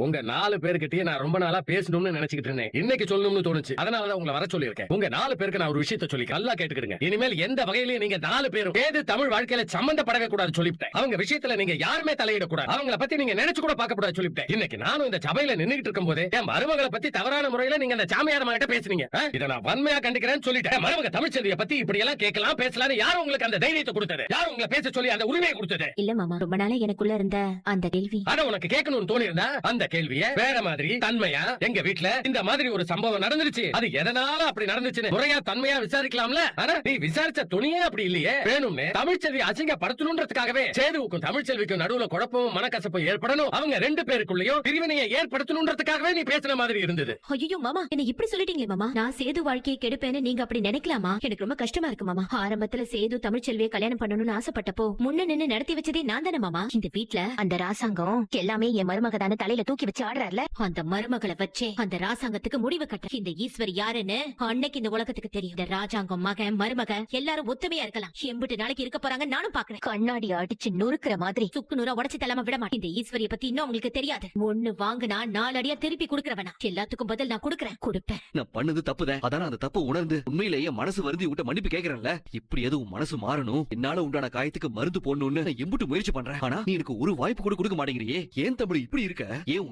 உங்க 4 பேர்கிட்டயே நான் ரொம்ப நாளா பேசணும்னு நினைச்சிட்டு இருந்தேன். இன்னைக்கு சொல்லணும்னு தோணுச்சு. அதனாலதான் உங்களை வர சொல்லியிருக்கேன். உங்க 4 பேருக்கு நான் ஒரு விஷயத்தை சொல்லி நல்லா கேட்டுக்கிடுங்க. இனிமேல் எந்த வகையிலயும் நீங்க 4 பேரும் ஏது தமிழ் வாழ்க்கையில சம்பந்தப்படவே கூடாது சொல்லிவிட்டேன். அவங்க விஷயத்துல நீங்க யாருமே தலையிடக்கூடாது. அவங்கள பத்தி நீங்க நினைச்சு கூட பார்க்க கூடாது சொல்லிவிட்டேன். இன்னைக்கு நானும் இந்த சபையில நின்னுகிட்டு இருக்கும் போதே என் மருமகளை பத்தி தவறான முறையில நீங்க அந்த சாமியார் கிட்ட பேசுனீங்க. இதை நான் வன்மையா கண்டிக்கிறேன்னு சொல்லிட்டேன். மருமக தமிழ்ச்செல்வியை பத்தி இப்படி எல்லாம் கேட்கலாம் பேசலாம். யாரும் உங்களுக்கு அந்த தைரியத்தை கொடுத்தது? யாரும் உங்களை பேச சொல்லி அந்த உரிமையை கொடுத்தது? இல்ல மாமா, ரொம்ப நாளா எனக்குள்ள இருந்த அந்த கேள்வி ஆனா உனக்கு கேட்கணும்னு தோணி இருந்தா அந்த கேள்வியை வேற மாதிரி தன்மையா, எங்க வீட்டுல இந்த மாதிரி ஒரு சம்பவம் நடந்துருச்சு, அது எதனால அப்படி நடந்துச்சுன்னு முறையா தன்மையா விசாரிக்கலாம்ல. ஆனா நீ விசாரிச்ச துணியே அப்படி இல்லையே. வேணும்னு தமிழ்ச்செல்வி அசிங்கப்படுத்தணும்ன்றதுக்காகவே சேதுவுக்கும் தமிழ்ச்செல்விக்கும் நடுவுல குழப்பமும் மனக்கசப்பும் ஏற்படணும், அவங்க 2 பேருக்குள்ளயும் பிரிவினையை ஏற்படுத்தணும்ன்றதுக்காகவே நீ பேசுன மாதிரி இருந்தது. ஐயோ மாமா, என்ன இப்படி சொல்லிட்டீங்களே மாமா. நான் சேது வாழ்க்கையை கெடுப்பேன்னு நீங்க அப்படி நினைக்கலாமா? எனக்கு ரொம்ப கஷ்டமா இருக்கு மாமா. ஆரம்பத்துல சேது தமிழ்ச்செல்வியை கல்யாணம் பண்ணணும்னு ஆசைப்பட்டப்போ முன்ன நின்னு நடத்தி வச்சதே நான் தானே மாமா. இந்த வீட்ல அந்த ராசாங்கம் எல்லாமே என் மருமக தானே தலையில தூக்கி வச்சு ஆடுறாருல. அந்த மருமகளை வச்சே அந்த ராசாங்கத்துக்கு முடிவு கட்ட இந்த ஈஸ்வர் யாருன்னு அன்னைக்கு இந்த உலகத்துக்கு தெரியும். இந்த ராஜாங்கம் மகன் மருமக எல்லாரும் ஒத்துமையா இருக்கலாம். எம்பிட்டு நாளைக்கு இருக்க போறாங்க நானும் பாக்குறேன். கண்ணாடி அடிச்சு நொறுக்குற மாதிரி சுக்கு நூறா உடச்சு தள்ளாம விட மாட்டேன். இந்த ஈஸ்வரிய பத்தி இன்னும் உங்களுக்கு தெரியாது. ஒண்ணு வாங்குனா 4 அடியா திருப்பி குடுக்கறவனா. எல்லாத்துக்கும் பதில் நான் கொடுக்கறேன். நான் பண்ணது தப்புதான். அதான அந்த தப்பு உணர்ந்து உண்மையிலேயே மனசு வருந்தி விட்ட மன்னிப்பு கேக்குறேன்ல. இப்படி எதுவும் மனசு மாறணும், என்னால உண்டான காயத்துக்கு மருந்து போடணும்னு நான் எம்புட்டு முயற்சி பண்றேன். ஆனா நீ எனக்கு ஒரு வாய்ப்பு கூட கொடுக்க மாட்டேங்கிறியே. ஏன் தமிழ் இப்படி இருக்க? ஏன்